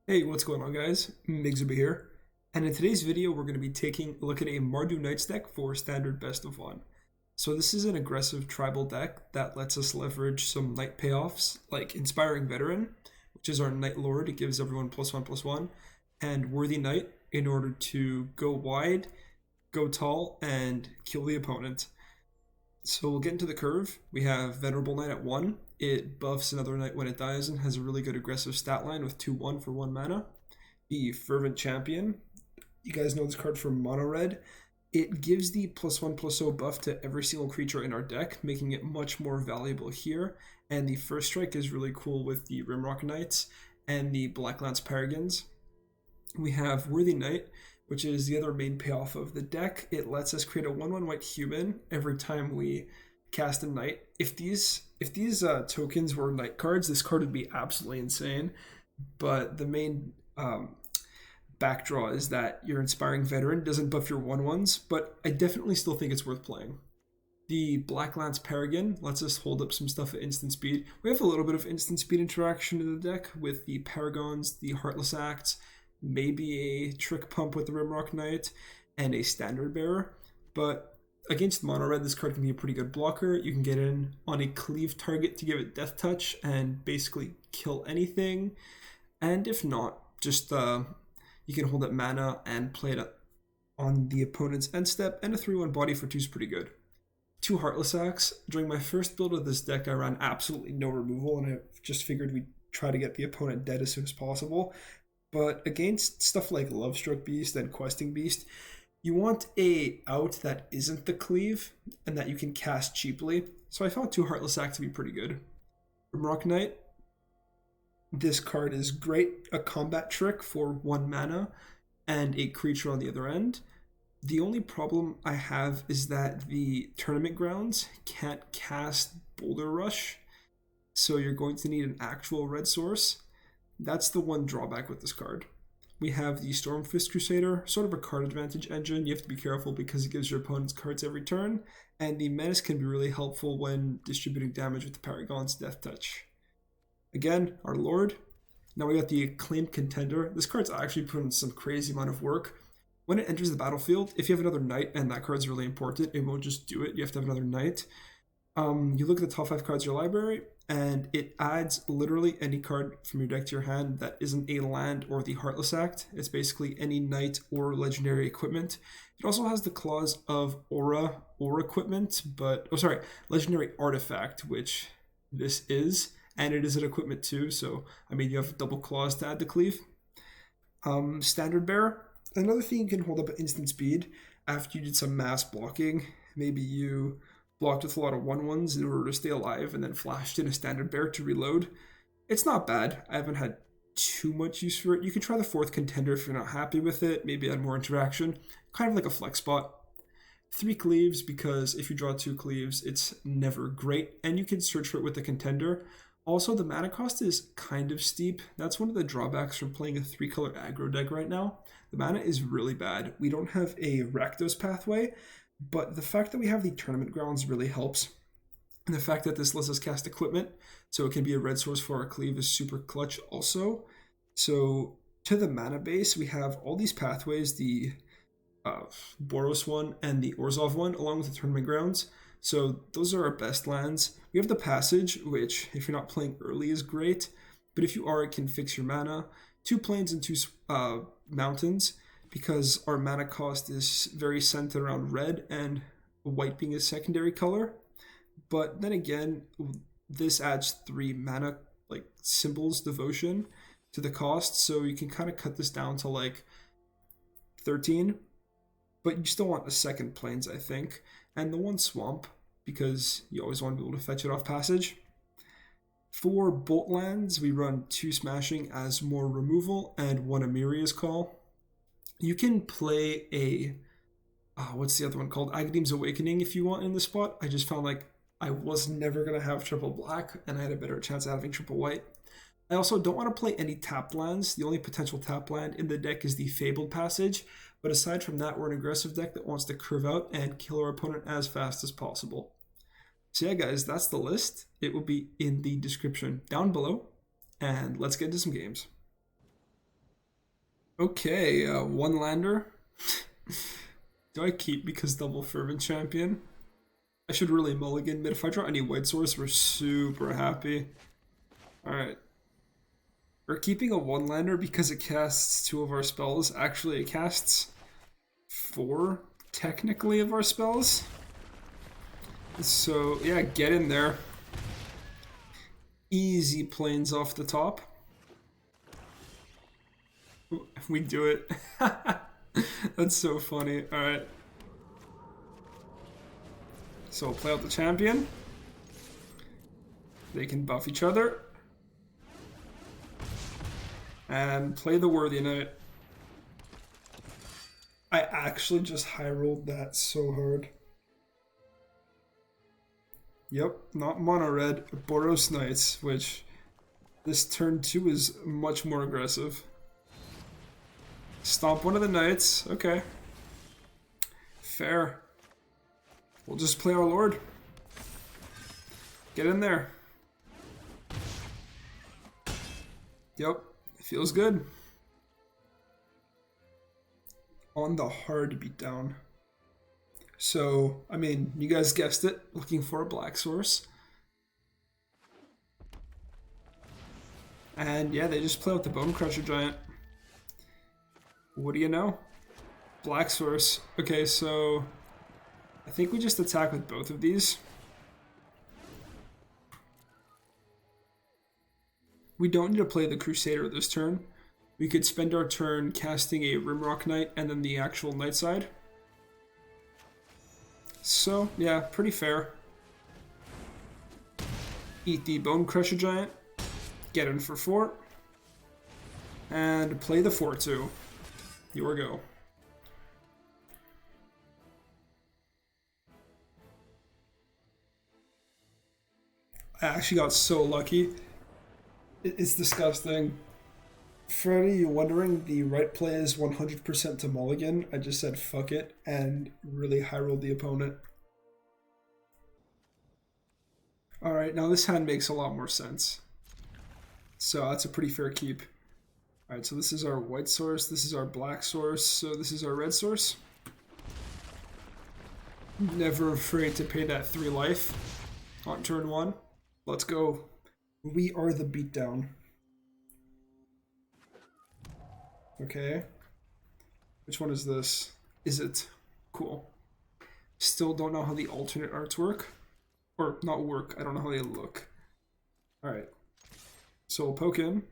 Hey, what's going on guys? Migzuba here, and in today's video we're going to be taking a look at a Mardu Knights deck for standard best of one. So this is an aggressive tribal deck that lets us leverage some knight payoffs like Inspiring Veteran, which is our Knight Lord. It gives everyone +1/+1, and Worthy Knight in order to go wide, go tall, and kill the opponent. So we'll get into the curve. We have Venerable Knight at 1. It buffs another knight when it dies and has a really good aggressive stat line with 2/1 for 1 mana. The Fervent Champion. You guys know this card from Mono Red. It gives the +1/+0 buff to every single creature in our deck, making it much more valuable here. And the first strike is really cool with the Rimrock Knights and the Black Lance Paragons. We have Worthy Knight, which is the other main payoff of the deck. It lets us create a 1/1 white human every time we cast a knight. If these tokens were knight cards, this card would be absolutely insane. But the main backdraw is that your Inspiring Veteran doesn't buff your 1/1s, but I definitely still think it's worth playing. The Black Lance Paragon lets us hold up some stuff at instant speed. We have a little bit of instant speed interaction in the deck with the Paragons, the Heartless Acts, maybe a Trick Pump with the Rimrock Knight, and a Standard Bearer. But against Mono Red, this card can be a pretty good blocker. You can get in on a cleave target to give it Death Touch and basically kill anything. And if not, just you can hold up mana and play it on the opponent's end step, and a 3/1 body for 2 is pretty good. 2 Heartless Acts. During my first build of this deck, I ran absolutely no removal, and I just figured we'd try to get the opponent dead as soon as possible. But against stuff like Lovestroke Beast and Questing Beast, you want a out that isn't the cleave and that you can cast cheaply. So I found 2 Heartless Acts to be pretty good. Rimrock Knight. This card is great. A combat trick for 1 mana and a creature on the other end. The only problem I have is that the Tournament Grounds can't cast Boulder Rush, so you're going to need an actual red source. That's the one drawback with this card. We have the Stormfist Crusader, sort of a card advantage engine. You have to be careful because it gives your opponents cards every turn, and the Menace can be really helpful when distributing damage with the Paragon's Death Touch. Again, our Lord. Now we got the Acclaimed Contender. This card's actually put in some crazy amount of work. When it enters the battlefield, if you have another knight and that card's really important, it won't just do it. You have to have another knight. You look at the top 5 cards of your library, and it adds literally any card from your deck to your hand that isn't a land or the Heartless Act. It's basically any knight or legendary equipment. It also has the clause of aura or equipment, legendary artifact, which this is, and it is an equipment too, so I mean you have a double clause to add the cleave. Standard Bearer. Another thing you can hold up at instant speed after you did some mass blocking. Maybe you blocked with a lot of 1/1s in order to stay alive and then flashed in a Standard Bearer to reload. It's not bad. I haven't had too much use for it. You can try the 4th Contender if you're not happy with it. Maybe add more interaction. Kind of like a flex spot. 3 cleaves, because if you draw 2 cleaves, it's never great. And you can search for it with the Contender. Also, the mana cost is kind of steep. That's one of the drawbacks from playing a 3-color aggro deck right now. The mana is really bad. We don't have a Rakdos pathway, but the fact that we have the Tournament Grounds really helps. And the fact that this lets us cast equipment, so it can be a red source for our cleave, is super clutch also. So to the mana base, we have all these pathways, the Boros one and the Orzhov one, along with the Tournament Grounds. So those are our best lands. We have the Passage, which if you're not playing early is great, but if you are, it can fix your mana. 2 plains and 2 mountains, because our mana cost is very centered around red and white being a secondary color. But then again, this adds 3 mana like symbols devotion to the cost, so you can kind of cut this down to like 13. But you still want a 2nd plains, I think, and the 1 swamp, because you always want to be able to fetch it off Passage. For Bolt lands, we run 2 smashing as more removal and 1 Amiria's Call. You can play a, what's the other one called? Agadeem's Awakening if you want in the spot. I just found like I was never going to have triple black, and I had a better chance of having triple white. I also don't want to play any tapped lands. The only potential tap land in the deck is the Fabled Passage, but aside from that, we're an aggressive deck that wants to curve out and kill our opponent as fast as possible. So yeah, guys, that's the list. It will be in the description down below, and let's get into some games. Okay, one lander. Do I keep because double fervent champion? I should really mulligan, but if I draw any white source, we're super happy. Alright. We're keeping a one lander because it casts two of our spells. Actually, it casts four, technically, of our spells. So, yeah, get in there. Easy planes off the top. We do it. That's so funny. Alright. So, play out the champion. They can buff each other. And play the worthy knight. I actually just high rolled that so hard. Yep, not mono red, Boros Knights, which this turn 2 is much more aggressive. Stomp one of the knights, okay. Fair. We'll just play our lord. Get in there. Yep, feels good. On the hard beatdown. So, I mean, you guys guessed it, looking for a black source. And yeah, they just play with the Bone Crusher Giant. What do you know? Black source. Okay, so I think we just attack with both of these. We don't need to play the Crusader this turn. We could spend our turn casting a Rimrock Knight and then the actual Knight side. So, yeah, pretty fair. Eat the Bone Crusher Giant. Get in for 4. And play the 4-2. Here we go. I actually got so lucky. It's disgusting. For any of you wondering, the right play is 100% to mulligan. I just said fuck it and really high rolled the opponent. Alright, now this hand makes a lot more sense. So that's a pretty fair keep. Alright, so this is our white source, this is our black source, so this is our red source. Never afraid to pay that 3 life on turn 1. Let's go. We are the beatdown. Okay. Which one is this? Is it? Cool. Still don't know how the alternate arts work. Or not work, I don't know how they look. Alright. So we'll poke in.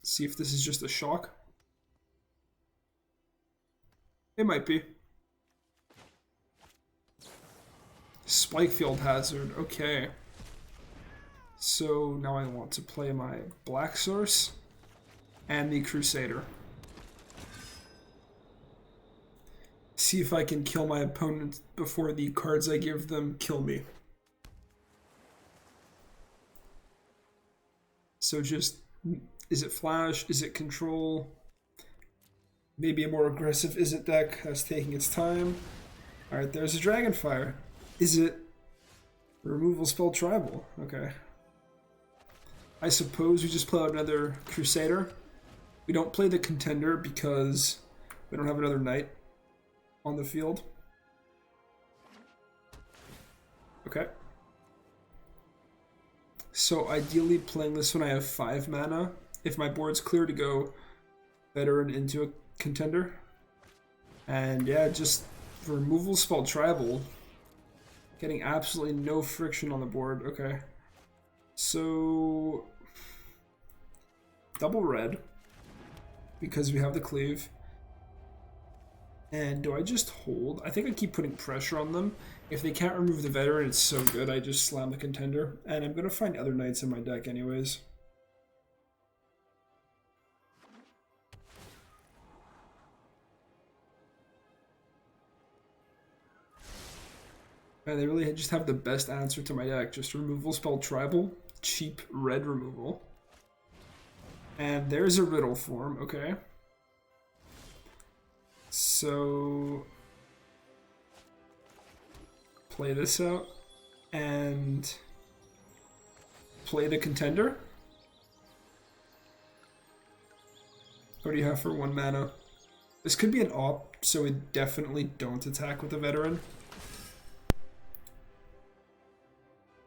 See if this is just a shock. It might be. Spikefield Hazard, okay. So now I want to play my black source and the Crusader. See if I can kill my opponent before the cards I give them kill me. So just, is it flash? Is it control? Maybe a more aggressive is it deck that's taking its time. Alright, there's a Dragonfire. Is it removal spell tribal? Okay. I suppose we just play out another Crusader. We don't play the Contender because we don't have another Knight on the field. Okay. So ideally playing this when I have 5 mana. If my board's clear to go Veteran into a Contender. And yeah, just removal spell tribal. Getting absolutely no friction on the board. Okay. So double red because we have the cleave. And do I just hold? I think I keep putting pressure on them. If they can't remove the veteran, it's so good, I just slam the Contender. And I'm going to find other knights in my deck anyways. And they really just have the best answer to my deck. Just removal spell tribal, cheap red removal. And there's a riddle form, okay. So play this out and play the Contender. What do you have for 1 mana? This could be an op, so we definitely don't attack with the veteran.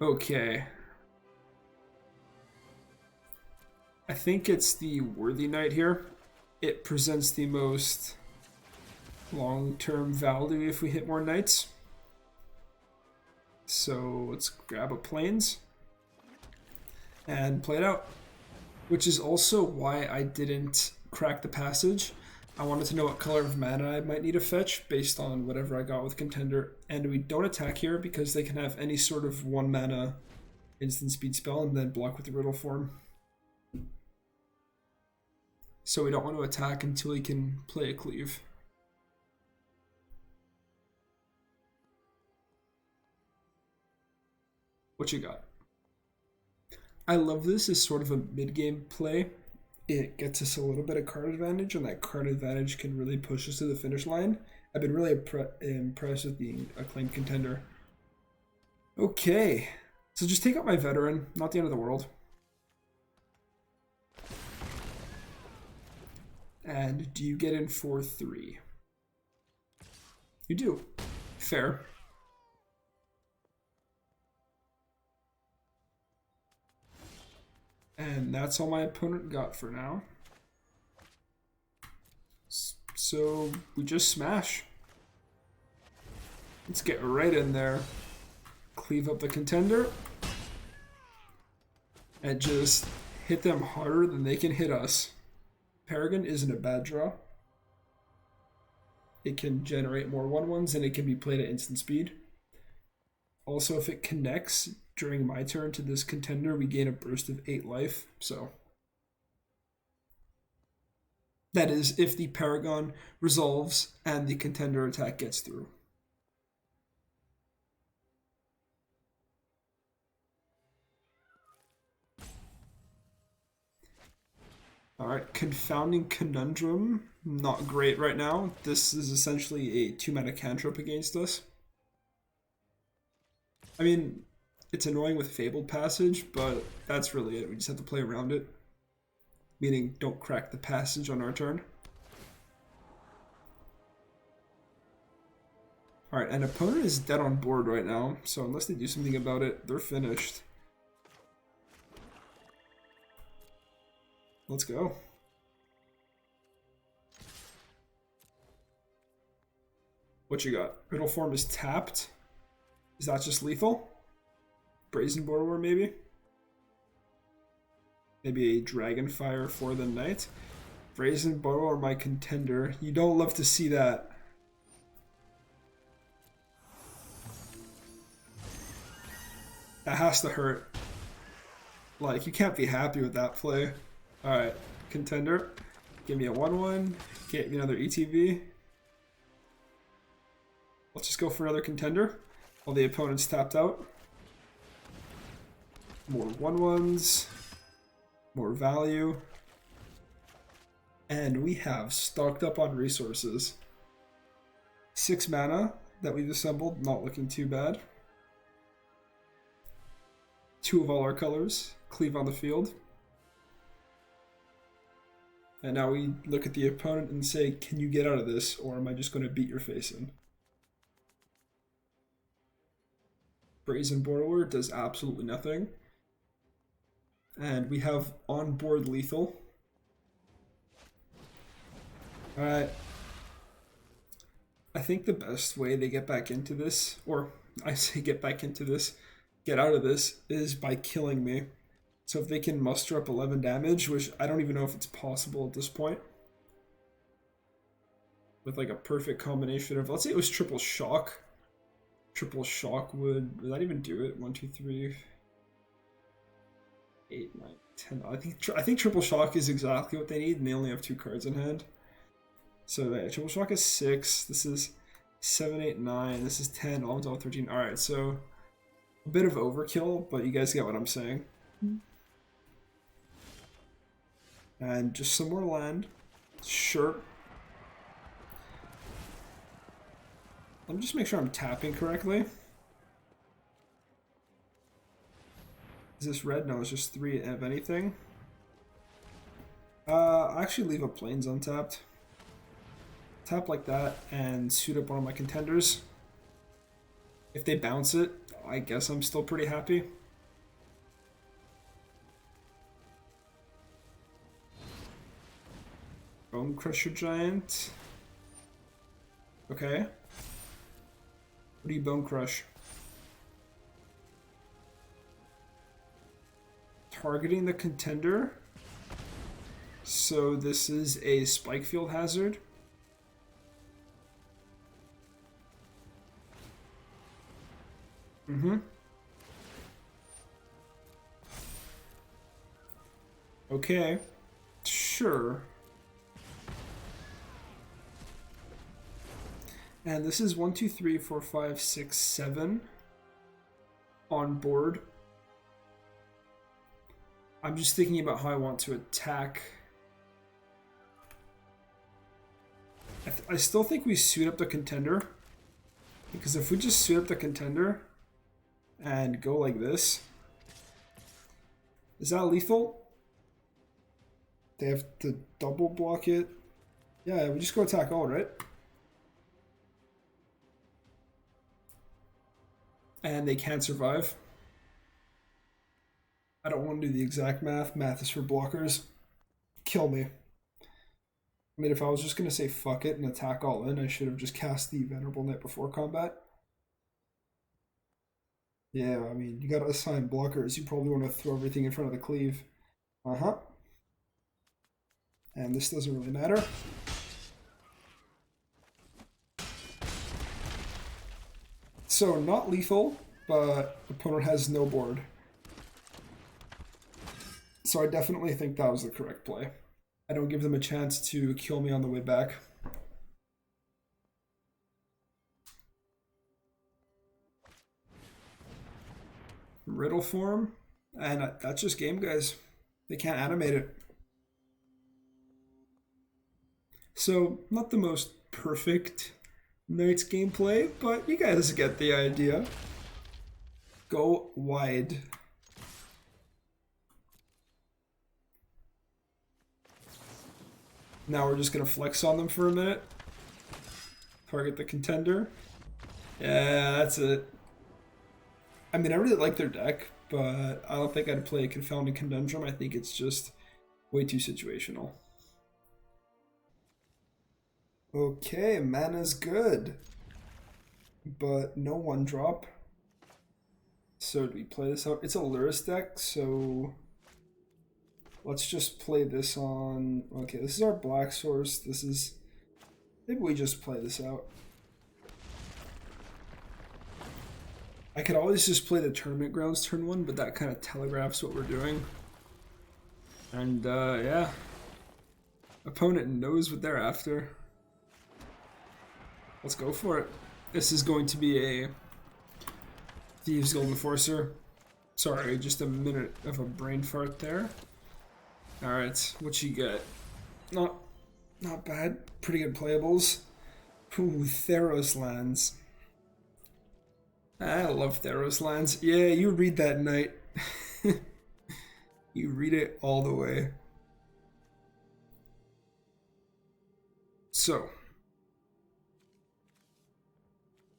Okay. I think it's the Worthy Knight here. It presents the most long-term value if we hit more knights. So let's grab a plains and play it out. Which is also why I didn't crack the passage. I wanted to know what color of mana I might need to fetch based on whatever I got with Contender. And we don't attack here because they can have any sort of 1 mana instant speed spell and then block with the Riddle form. So we don't want to attack until he can play a cleave. What you got? I love this as sort of a mid-game play. It gets us a little bit of card advantage, and that card advantage can really push us to the finish line. I've been really impressed with being Acclaimed Contender. Okay, so just take out my veteran, not the end of the world. And do you get in for 3? You do. Fair. And that's all my opponent got for now. So we just smash. Let's get right in there. Cleave up the Contender. And just hit them harder than they can hit us. Paragon isn't a bad draw. It can generate more 1/1s and it can be played at instant speed. Also, if it connects during my turn to this Contender, we gain a burst of 8 life. So that is if the Paragon resolves and the Contender attack gets through. Alright, Confounding Conundrum. Not great right now. This is essentially a 2-mana cantrip against us. I mean, it's annoying with Fabled Passage, but that's really it. We just have to play around it. Meaning, don't crack the passage on our turn. Alright, an opponent is dead on board right now, so unless they do something about it, they're finished. Let's go. What you got? Riddle form is tapped. Is that just lethal? Brazen Borrower, maybe? Maybe a Dragonfire for the Knight. Brazen Borrower, my Contender. You don't love to see that. That has to hurt. Like, you can't be happy with that play. Alright, Contender. Give me a 1/1. Get me another ETB. Let's just go for another Contender. While the opponent's tapped out. More 1/1s. More value. And we have stocked up on resources. 6 mana that we've assembled, not looking too bad. 2 of all our colors. Cleave on the field. And now we look at the opponent and say, can you get out of this, or am I just going to beat your face in? Brazen Borrower does absolutely nothing. And we have on-board lethal. Alright. I think the best way to get back into this, or I say get back into this, get out of this, is by killing me. So if they can muster up 11 damage, which I don't even know if it's possible at this point. With like a perfect combination of, let's say it was triple shock. Triple shock would that even do it? 1, 2, 3, 8, 9, 10. I think triple shock is exactly what they need, and they only have 2 cards in hand. So yeah, triple shock is 6. This is 7, 8, 9. This is 10, 11, 12, 13. Alright, so a bit of overkill, but you guys get what I'm saying. And just some more land. Sure. Let me just make sure I'm tapping correctly. Is this red? No, it's just 3 of anything. I'll actually leave a plains untapped. Tap like that and suit up one of my contenders. If they bounce it, I guess I'm still pretty happy. Bone Crusher Giant. Okay. What do you Bone Crush? Targeting the contender. So this is a Spike Field Hazard. Okay. Sure. And this is 1, 2, 3, 4, 5, 6, 7 on board. I'm just thinking about how I want to attack. I still think we suit up the contender. Because if we just suit up the contender and go like this, is that lethal? They have to double block it. Yeah, we just go attack all, right? And they can't survive. I don't want to do the exact math. Math is for blockers. Kill me. I mean, if I was just going to say fuck it and attack all in, I should have just cast the Venerable Knight before combat. Yeah, I mean, you got to assign blockers. You probably want to throw everything in front of the cleave. Uh-huh. And this doesn't really matter. So, not lethal, but opponent has no board. So I definitely think that was the correct play. I don't give them a chance to kill me on the way back. Riddle form, and that's just game, guys. They can't animate it. So, not the most perfect Knights gameplay, but you guys get the idea. Go wide. Now we're just going to flex on them for a minute. Target the contender. Yeah, that's it. I mean, I really like their deck, but I don't think I'd play a Confounding Conundrum. I think it's just way too situational. Okay, mana's good. But no one drop. So do we play this out? It's a Luris deck, so let's just play this on... Okay, this is our black source. This is... Maybe we just play this out. I could always just play the Tournament Grounds turn 1, but that kind of telegraphs what we're doing. And, yeah. Opponent knows what they're after. Let's go for it. This is going to be a Thieves Guild Enforcer. Sorry, just a minute of a brain fart there. Alright, what you get? Not bad. Pretty good playables. Ooh, Theros lands. I love Theros lands. Yeah, you read that, Knight. You read it all the way. So.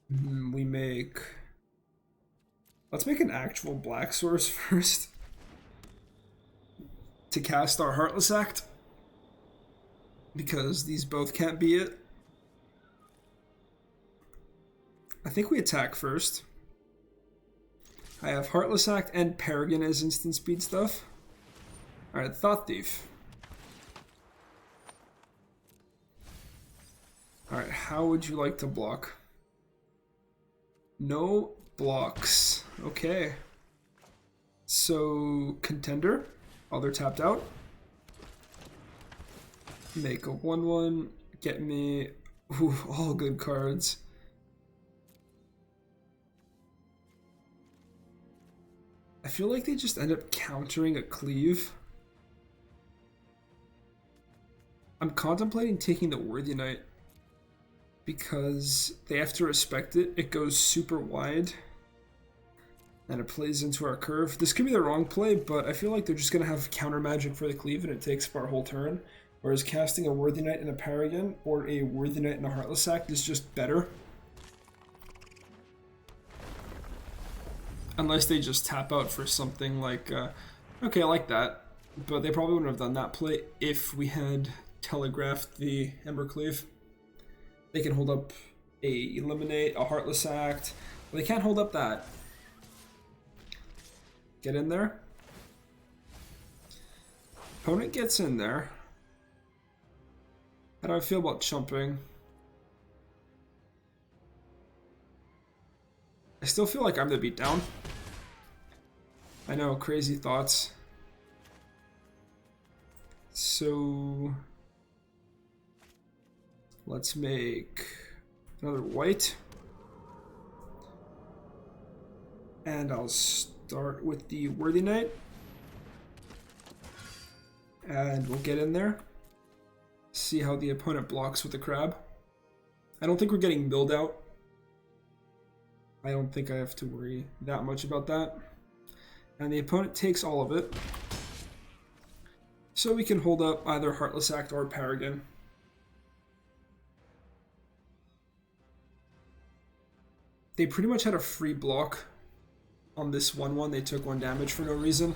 We make... Let's make an actual black source first. To cast our Heartless Act. Because these both can't be it. I think we attack first. I have Heartless Act and Paragon as instant speed stuff. Alright, Thought Thief. Alright, how would you like to block? No blocks. Okay. So, Contender. Other tapped out. Make a 1/1. Get me... Ooh, all good cards. I feel like they just end up countering a cleave. I'm contemplating taking the Worthy Knight because they have to respect it. It goes super wide and it plays into our curve. This could be the wrong play, but I feel like they're just going to have counter magic for the cleave and it takes our whole turn. Whereas casting a Worthy Knight and a Paragon or a Worthy Knight and a Heartless Act is just better. Unless they just tap out for something like, okay, I like that. But they probably wouldn't have done that play if we had telegraphed the Embercleave. They can hold up a Eliminate, a Heartless Act. Well, they can't hold up that. Get in there. Opponent gets in there. How do I feel about chumping? I still feel like I'm the beatdown. I know, crazy thoughts. So let's make another white. And I'll start with the Worthy Knight. And we'll get in there. See how the opponent blocks with the crab. I don't think we're getting milled out. I don't think I have to worry that much about that. And the opponent takes all of it. So we can hold up either Heartless Act or Paragon. They pretty much had a free block on this 1-1. They took 1 damage for no reason.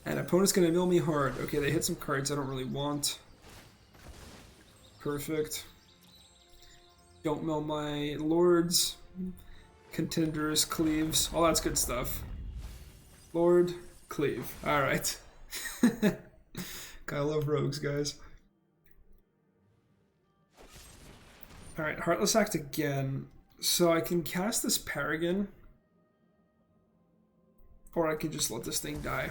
And opponent's gonna mill me hard. Okay, they hit some cards I don't really want. Perfect. Don't mill my lords, contenders, cleaves, all that's good stuff. Lord, cleave. Alright. Gotta love rogues, guys. Alright, Heartless Act again. So I can cast this Paragon, or I can just let this thing die.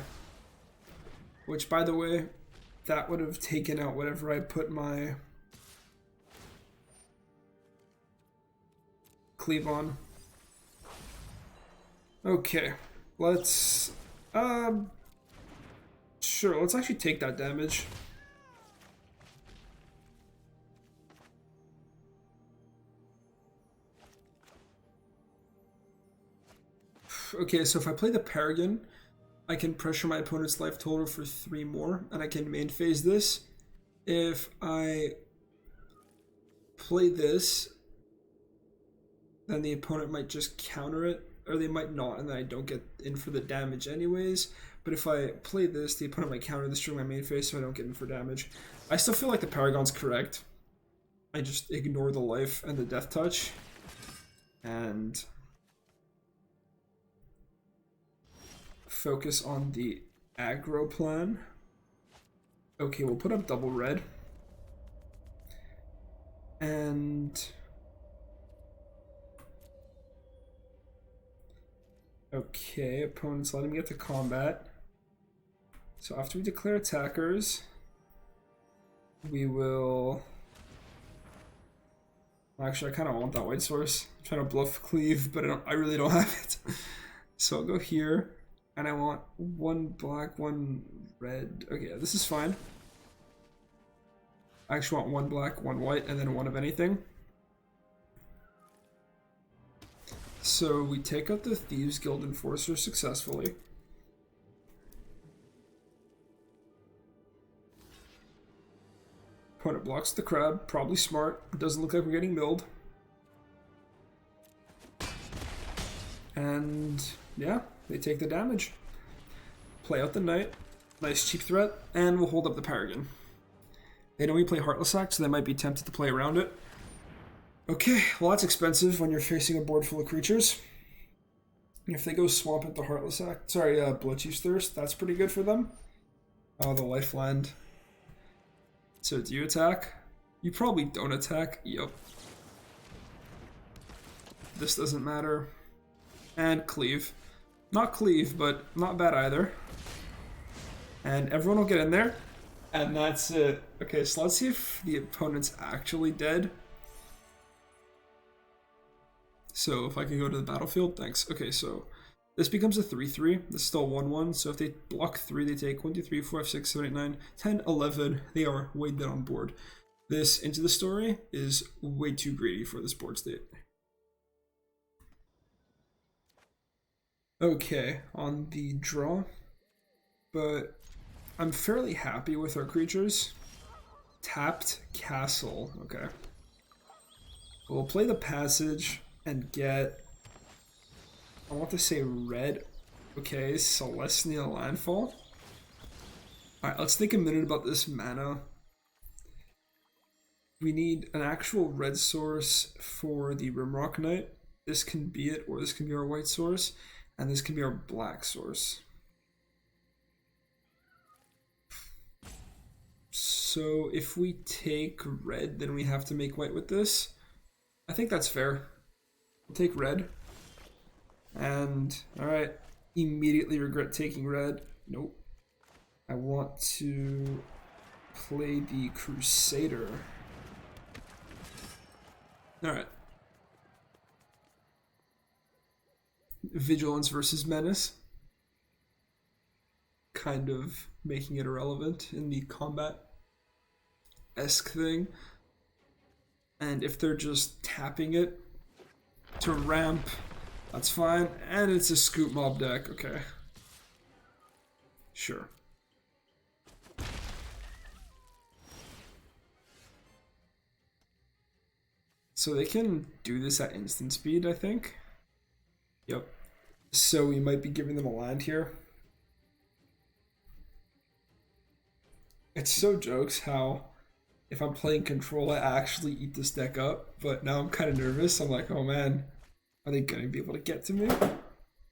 Which, by the way, that would have taken out whatever I put my cleave on. Okay, let's sure, let's actually take that damage. Okay, so if I play the Paragon, I can pressure my opponent's life total for 3 more, and I can main phase this. If I play this, then the opponent might just counter it, or they might not, and then I don't get in for the damage anyways. But if I play this, the opponent might counter this during my main phase, so I don't get in for damage. I still feel like the Paragon's correct. I just ignore the life and the death touch. And focus on the aggro plan. Okay, we'll put up double red. And okay, opponent's letting me get to combat. So after we declare attackers, we will... Actually, I kind of want that white source. I'm trying to bluff cleave, but I really don't have it. So I'll go here, and I want 1 black, 1 red. Okay, this is fine. I actually want 1 black, 1 white, and then 1 of anything. So we take out the Thieves Guild Enforcer successfully. Opponent blocks the crab, probably smart. It doesn't look like we're getting milled. And yeah, they take the damage. Play out the knight, nice cheap threat, and we'll hold up the Paragon. They know we play Heartless Act, so they might be tempted to play around it. Okay, well that's expensive when you're facing a board full of creatures. If they go swamp into Heartless Act, sorry, Bloodchief's Thirst, that's pretty good for them. Oh, the Lifeland. So do you attack? You probably don't attack. Yep. This doesn't matter. And cleave. Not cleave, but not bad either. And everyone will get in there. And that's it. Okay, so let's see if the opponent's actually dead. So if I can go to the battlefield, thanks. Okay, so this becomes a 3-3. This is still 1-1. So if they block 3, they take 1, 2, 3, 4, 5, 6, 7, 8, 9, 10, 11. They are way dead on board. This Into the Story is way too greedy for this board state. Okay, on the draw. But I'm fairly happy with our creatures. Tapped castle. Okay. We'll play the passage and get, I want to say red. Okay, Celestial Landfall. Alright, let's think a minute about this mana. We need an actual red source for the Rimrock Knight. This can be it, or this can be our white source, and this can be our black source. So if we take red, then we have to make white with this. I think that's fair. We'll take red. And, alright, immediately regret taking red. Nope. I want to play the Crusader. Alright. Vigilance versus Menace. Kind of making it irrelevant in the combat-esque thing. And if they're just tapping it to ramp, that's fine. And it's a scoop mob deck, okay. Sure. So they can do this at instant speed, I think. Yep. So we might be giving them a land here. It's so jokes how if I'm playing control, I actually eat this deck up. But now I'm kind of nervous. I'm like, oh man, are they going to be able to get to me?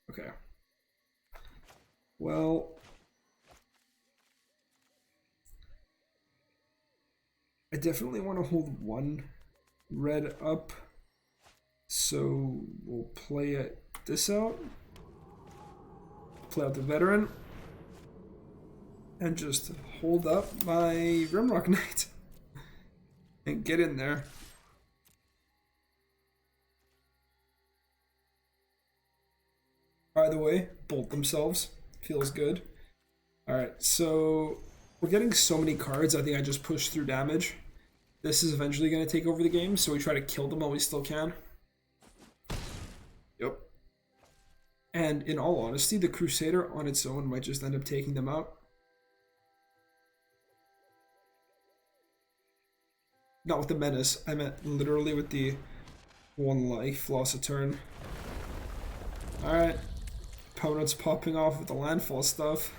Okay. Well, I definitely want to hold one red up, so we'll play this out, play out the veteran, and just hold up my Rimrock Knight and get in there. By the way, bolt themselves, feels good. Alright, so we're getting so many cards, I think I just pushed through damage. This is eventually going to take over the game, so we try to kill them while we still can. Yep. And in all honesty, the Crusader on its own might just end up taking them out. Not with the Menace, I meant literally with the one life, loss a turn. Alright. Opponent's popping off with the landfall stuff.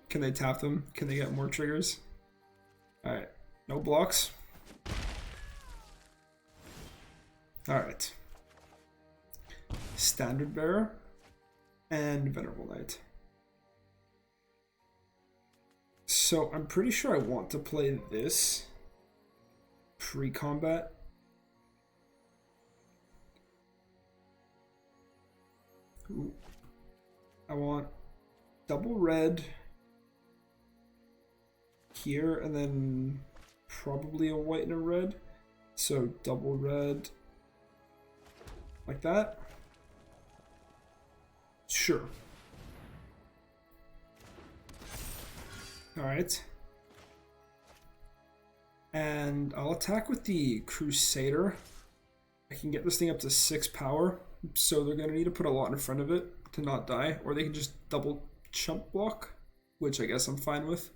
Can they tap them? Can they get more triggers? Alright, no blocks. Alright. Standard Bearer and Venerable Knight. So I'm pretty sure I want to play this pre-combat. I want double red here, and then probably a white and a red. So double red like that. Sure. Alright. And I'll attack with the Crusader. I can get this thing up to 6 power, so they're going to need to put a lot in front of it to not die, or they can just double chump block, which I guess I'm fine with.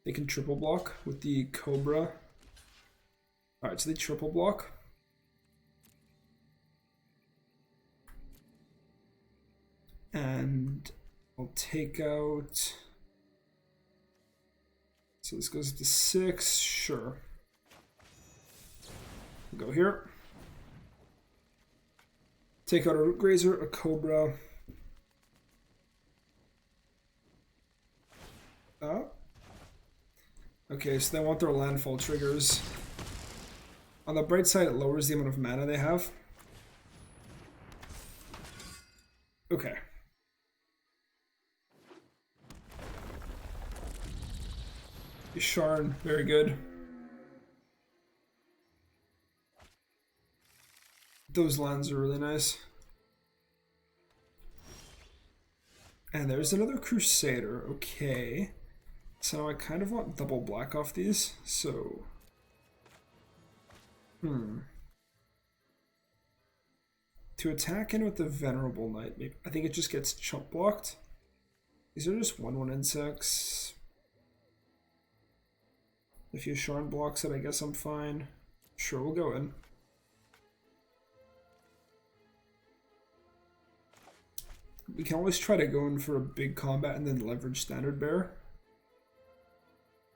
They can triple block with the Cobra. Alright, so they triple block. And I'll take out... So this goes to 6, sure. We'll go here. Take out a Root Grazer, a Cobra. Okay, so they want their landfall triggers. On the bright side, it lowers the amount of mana they have. Okay. Sharn, very good. Those lands are really nice. And there's another Crusader, okay. So I kind of want double black off these, so... to attack in with the Venerable Knight, maybe, I think it just gets chump blocked. These are just 1/1 insects. If Yasharn blocks it, I guess I'm fine. Sure, we'll go in. We can always try to go in for a big combat and then leverage Standard Bearer.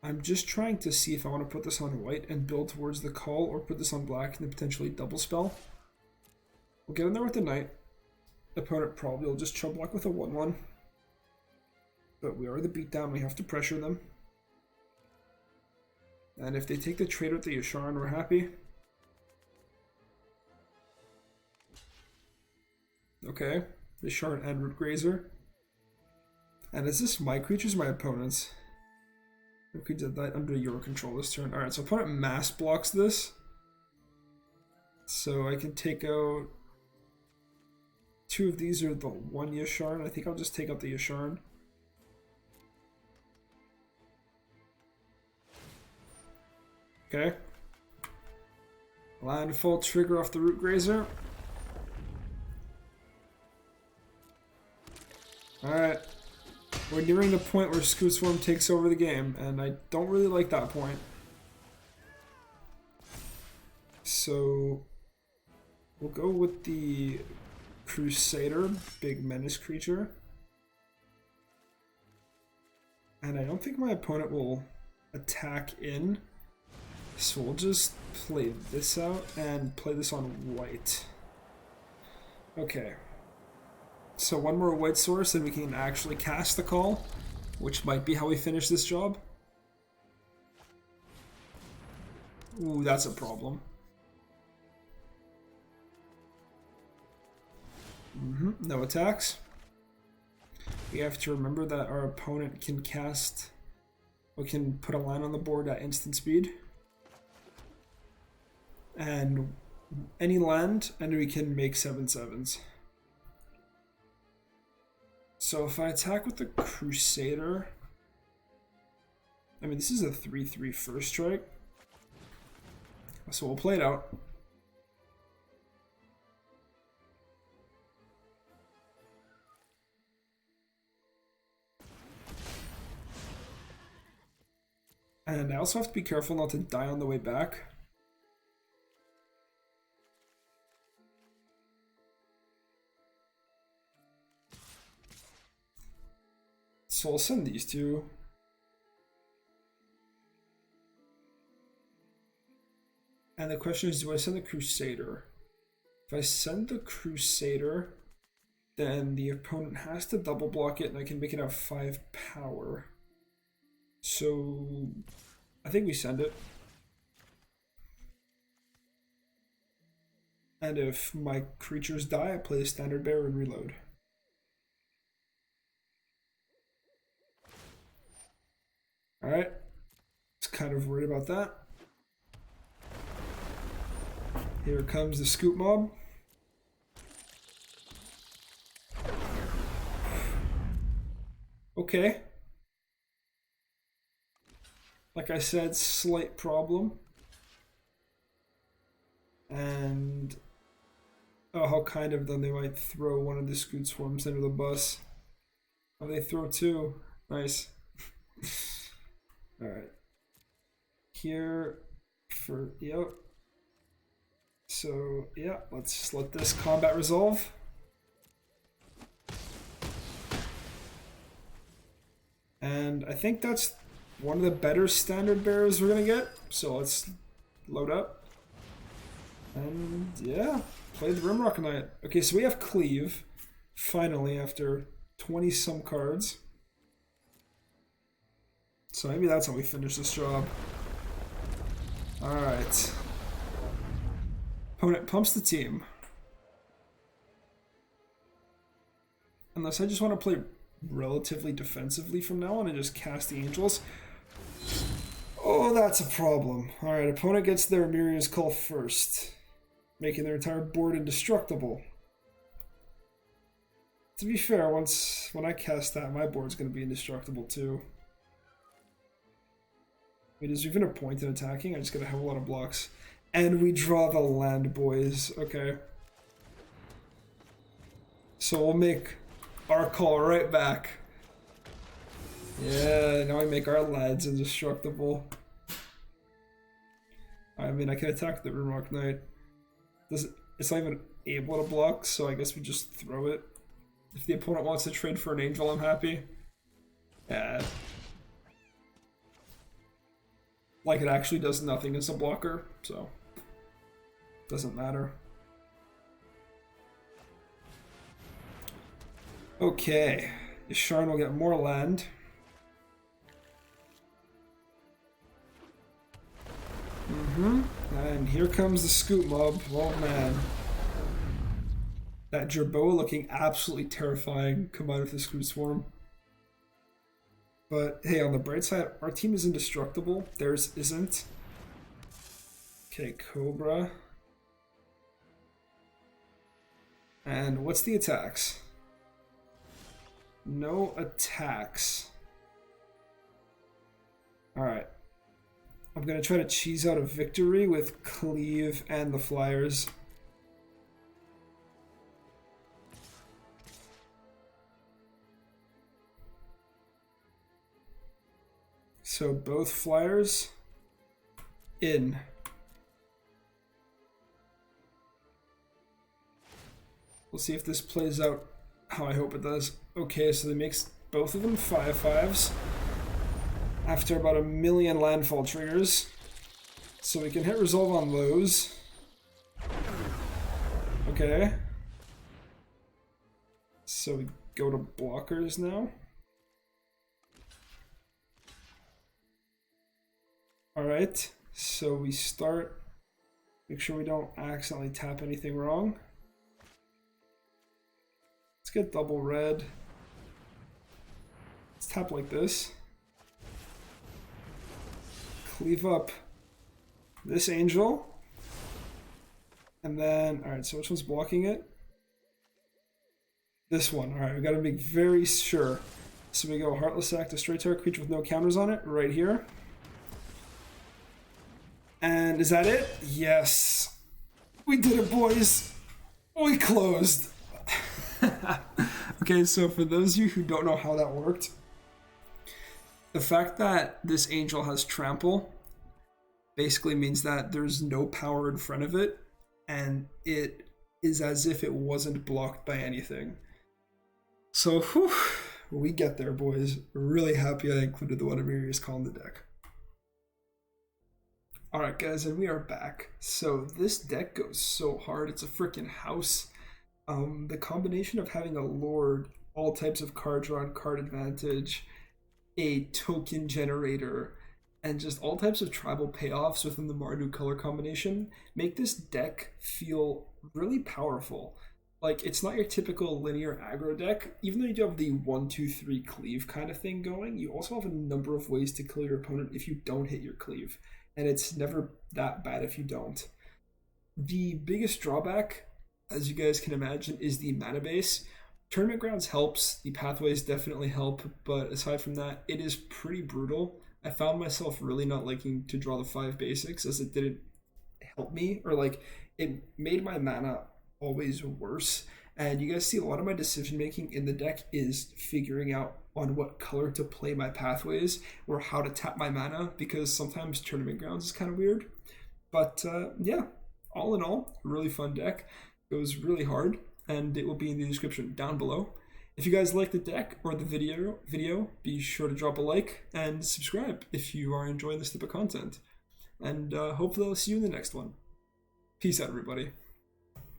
I'm just trying to see if I want to put this on white and build towards the call, or put this on black and then potentially double spell. We'll get in there with the knight. Opponent probably will just chump block with a 1/1. But we are the beatdown, we have to pressure them. And if they take the trade with the Yasharn, we're happy. Okay, Yasharn and Root Grazer. And is this my creatures, my opponent's? We did that under your control this turn. Alright, so opponent mass blocks this. So I can take out 2 of these, or the 1 Yasharn. I think I'll just take out the Yasharn. Okay. Landfall trigger off the Root Grazer. Alright. We're nearing the point where Scoot Swarm takes over the game, and I don't really like that point. So we'll go with the Crusader, big menace creature. And I don't think my opponent will attack in. So we'll just play this out and play this on white. Okay. So 1 more white source and we can actually cast the call, which might be how we finish this job. Ooh, that's a problem. No attacks. We have to remember that our opponent can cast, we can put a land on the board at instant speed. And any land, and we can make 7/7s. So if I attack with the Crusader, I mean, this is a 3/3 first strike. So we'll play it out. And I also have to be careful not to die on the way back. So I'll send these 2. And the question is, do I send the Crusader? If I send the Crusader, then the opponent has to double block it and I can make it have 5 power. So I think we send it. And if my creatures die, I play a Standard Bearer and reload. Alright, just kind of worried about that. Here comes the Scoop Mob. Okay. Like I said, slight problem. And oh, how kind of them, they might throw one of the Scoot Swarms under the bus. Oh, they throw 2. Nice. Alright. Here for, yep. So, yeah, let's let this combat resolve. And I think that's one of the better Standard Bearers we're gonna get. So let's load up. And yeah, play the Rimrock Knight. Okay, so we have Cleave, finally, after 20 some cards. So maybe that's how we finish this job. Alright. Opponent pumps the team. Unless I just want to play relatively defensively from now on and just cast the Angels. Oh, that's a problem. Alright, opponent gets their Miriam's Call first, making their entire board indestructible. To be fair, when I cast that, my board's going to be indestructible too. I mean, is there even a point in attacking? I just gotta have a lot of blocks. And we draw the land, boys. Okay. So we'll make our call right back. Yeah, now we make our lads indestructible. I mean, I can attack the Rimrock Knight. It's not even able to block, so I guess we just throw it. If the opponent wants to trade for an angel, I'm happy. Yeah. Like, it actually does nothing as a blocker, so doesn't matter. Okay, Sharn will get more land. And here comes the scoop mob. Oh man. That Jerboa looking absolutely terrifying combined with the Screw Swarm. But hey, on the bright side, our team is indestructible. Theirs isn't. Okay, Cobra. And what's the attacks? No attacks. Alright. I'm going to try to cheese out a victory with Cleave and the Flyers. So both Flyers in. We'll see if this plays out how I hope it does. Okay, so they makes both of them 5/5s. After about 1 million landfall triggers. So we can hit resolve on those. Okay. So we go to blockers now. Alright, so we start. Make sure we don't accidentally tap anything wrong. Let's get double red. Let's tap like this. Cleave up this angel. And then, alright, so which one's blocking it? This one. Alright, we gotta make very sure. So we go Heartless Act, destroy target creature with no counters on it, right here. And is that it? Yes. We did it, boys. We closed. Okay, so for those of you who don't know how that worked, the fact that this angel has trample basically means that there's no power in front of it, and it is as if it wasn't blocked by anything. So, whew, we get there, boys. Really happy I included the one Amiri's call in the deck. Alright guys, and we are back. So this deck goes so hard, it's a freaking house. The combination of having a Lord, all types of card draw and card advantage, a token generator, and just all types of tribal payoffs within the Mardu color combination make this deck feel really powerful. Like, it's not your typical linear aggro deck. Even though you do have the 1-2-3 cleave kind of thing going, you also have a number of ways to kill your opponent if you don't hit your cleave. And it's never that bad if you don't. The biggest drawback, as you guys can imagine, is the mana base. Tournament Grounds helps, the pathways definitely help, but aside from that, it is pretty brutal. I found myself really not liking to draw the 5 basics, as it didn't help me, or like, it made my mana always worse. And you guys see a lot of my decision making in the deck is figuring out on what color to play my pathways or how to tap my mana, because sometimes Tournament Grounds is kind of weird. But yeah, all in all, a really fun deck. It was really hard, and it will be in the description down below. If you guys like the deck or the video, be sure to drop a like and subscribe if you are enjoying this type of content. And hopefully I'll see you in the next one. Peace out, everybody.